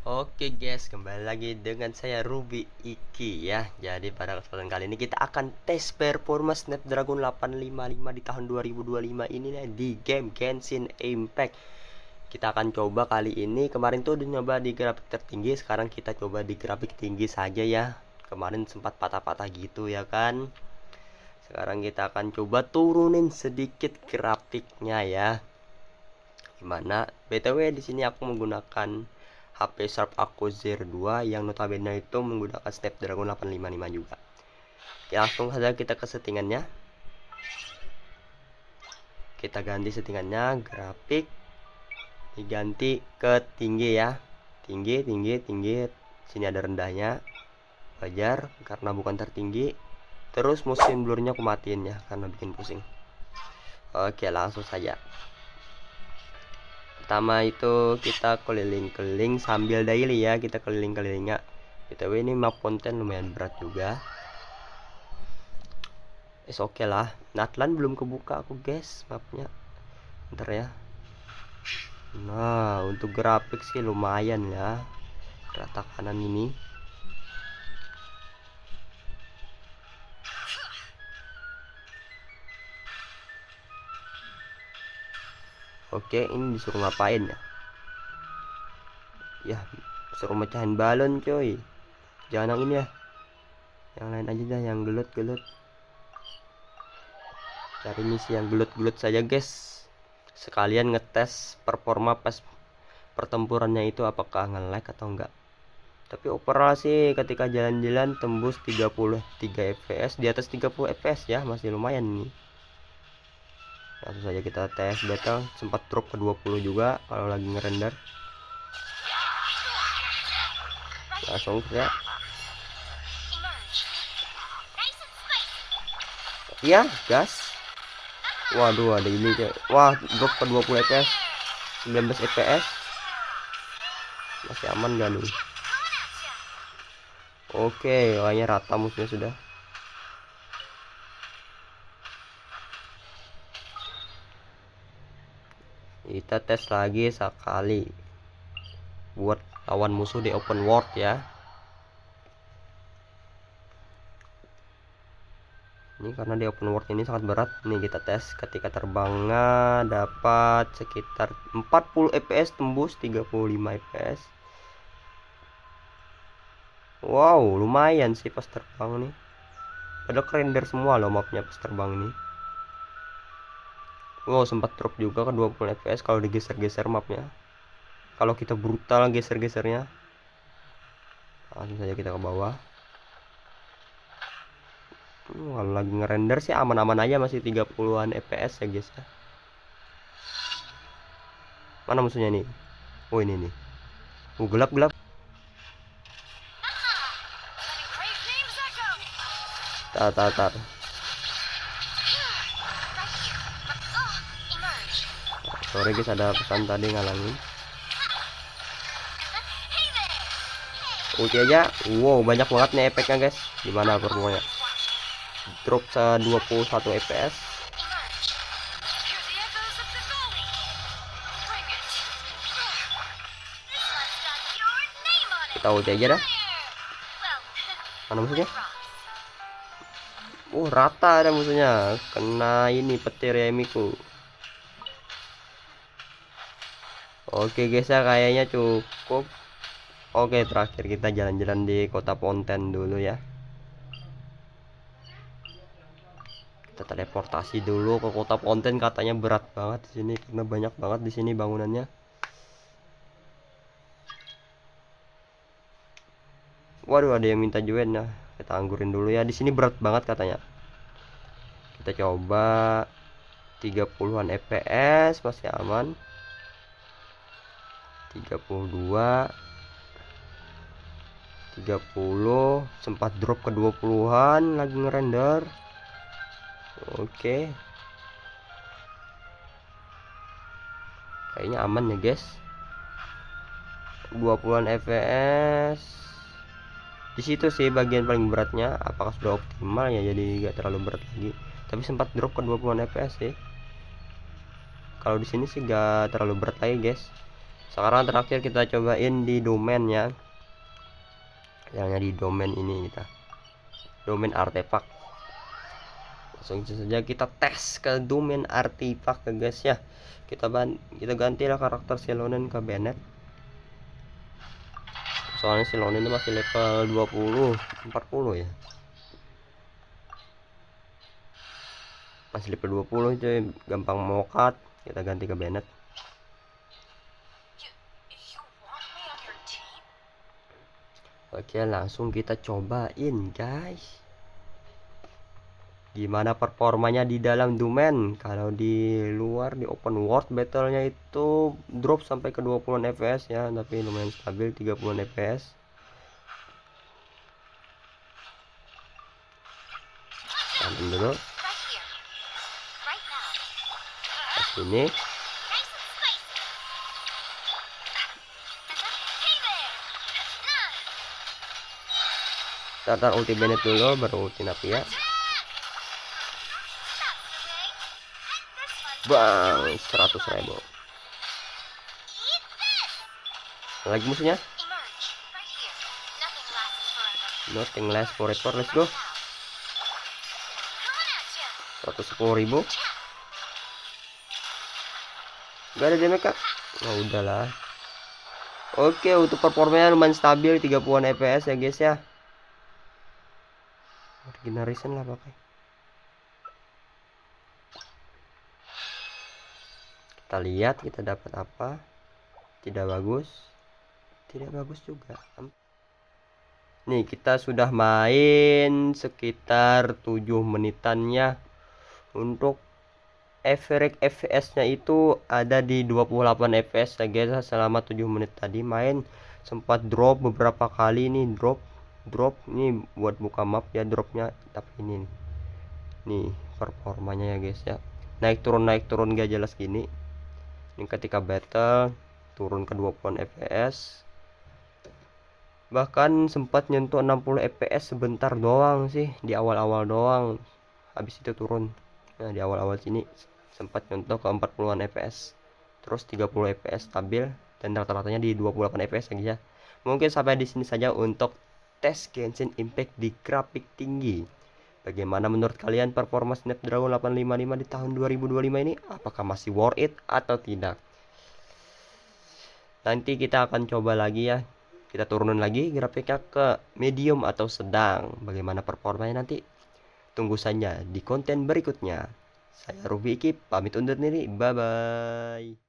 Oke guys, kembali lagi dengan saya Ruby Iki ya. Jadi pada kesempatan kali ini kita akan tes performa Snapdragon 855 di tahun 2025 ini nih, di game Genshin Impact. Kita akan coba kali ini. Kemarin tuh udah nyoba di grafik tertinggi, sekarang kita coba di grafik tinggi saja ya. Kemarin sempat patah-patah gitu ya kan. Sekarang kita akan coba turunin sedikit grafiknya ya. Gimana? BTW di sini aku menggunakan HP Sharp aku Zer 2 yang notabene itu menggunakan Snapdragon 855 juga. Ya, langsung saja kita ke settingannya. Kita ganti settingannya, grafik diganti ke tinggi ya. Tinggi. Sini ada rendahnya. Wajar karena bukan tertinggi. Terus motion blurnya aku matiin ya karena bikin pusing. Oke, langsung saja. Pertama itu kita keliling-keliling sambil daily ya, kita keliling-kelilingnya. BTW ini map konten lumayan berat juga. Oke lah. Natlan belum kebuka aku guys mapnya. Ntar ya. Nah, untuk grafik sih lumayan ya. Rata kanan ini. Oke, ini disuruh ngapain ya? Ya, suruh mecahin balon coy. Jangan yang ini ya. Yang lain aja dah, yang gelut-gelut. Cari misi yang gelut-gelut saja guys. Sekalian ngetes performa pas pertempurannya itu apakah nge-lag atau enggak. Tapi overall sih ketika jalan-jalan tembus 33 fps, di atas 30 fps ya, masih lumayan nih. Langsung saja kita tes battle, sempat drop ke 20 juga kalau lagi ngerender. Langsung ya. Iya, gas. Waduh, ada ini coy. Wah, drop ke 20 fps, 19 fps. Masih aman gak nih? Oke, kayaknya rata musuhnya sudah. Kita tes lagi sekali buat lawan musuh di open world ya. Ini karena di open world ini sangat berat. Nih kita tes ketika terbangnya dapat sekitar 40 fps tembus 35 fps. Wow, lumayan sih pas terbang nih. Padahal render semua loh mapnya pas terbang nih. Wow, sempat drop juga ke 20 fps kalau digeser-geser mapnya. Kalau kita brutal geser-gesernya. Langsung saja kita ke bawah. Kalau lagi ngerender sih aman-aman aja, masih 30-an fps ya guys ya. Mana musuhnya nih? Oh ini nih. Gelap-gelap. Tar. Sorry guys, ada pesan tadi ngalangin. Oke aja. Wow, banyak banget nih efeknya guys. Gimana performanya? Drop 21 fps. Kita ulti aja dah. Mana musuhnya? Rata ada musuhnya. Kena ini petir ya Miku. Oke guys ya, kayaknya cukup. Oke, terakhir kita jalan-jalan di kota Ponten dulu ya. Kita teleportasi dulu ke kota Ponten, katanya berat banget di sini karena banyak banget di sini bangunannya. Waduh, ada yang minta join ya. Kita anggurin dulu ya. Di sini berat banget katanya. Kita coba 30-an fps masih aman. 32, 30, sempat drop ke 20-an lagi ngerender. Oke. Kayaknya aman ya guys. 20-an fps. Di situ sih bagian paling beratnya, apakah sudah optimal ya, jadi nggak terlalu berat lagi. Tapi sempat drop ke 20-an fps sih. Kalau di sini sih nggak terlalu berat lagi guys. Sekarang terakhir kita cobain di domain ya. Yang di domain ini kita. Domain artefak. Langsung saja kita tes ke domain artefak ya guys ya. Kita gantilah karakter Silonen ke Bennett. Soalnya Silonen ini masih level 20, 40 ya. Masih level 20 cuy, gampang mokat. Kita ganti ke Bennett. Oke, langsung kita cobain guys. Gimana performanya di dalam domain. Kalau di luar di open world battlenya itu drop sampai ke 20 fps ya, tapi lumayan stabil 30 fps. Tahan dulu. Sini. Tahan ulti Bennett dulu, baru ulti Napier. Bang, 100.000. Lagi musuhnya. Nothing lasts forever, let's go. 110.000. Gak ada damage kak. Nah udahlah. Oke, untuk performanya lumayan stabil 30-an fps ya guys ya. Regeneration lah pakai. Kita lihat kita dapat apa. Tidak bagus. Tidak bagus juga. Nih kita sudah main sekitar 7 menitannya. Untuk average fps nya itu ada di 28 fps ya guys. Selama 7 menit tadi main sempat drop beberapa kali nih. Drop ini buat buka map ya dropnya, tapi ini nih performanya ya guys ya, naik turun gak jelas gini. Ini ketika battle turun ke 20 fps, bahkan sempat nyentuh 60 fps sebentar doang sih, di awal-awal doang, habis itu turun. Nah di awal-awal sini sempat nyentuh ke 40-an fps, terus 30 fps stabil, dan rata-ratanya di 28 fps ya. Mungkin sampai di sini saja untuk tes Genshin Impact di grafik tinggi. Bagaimana menurut kalian performa Snapdragon 855 di tahun 2025 ini? Apakah masih worth it atau tidak? Nanti kita akan coba lagi ya. Kita turunin lagi grafiknya ke medium atau sedang. Bagaimana performanya nanti? Tunggu saja di konten berikutnya. Saya Ruby Iki pamit undur diri. Bye bye.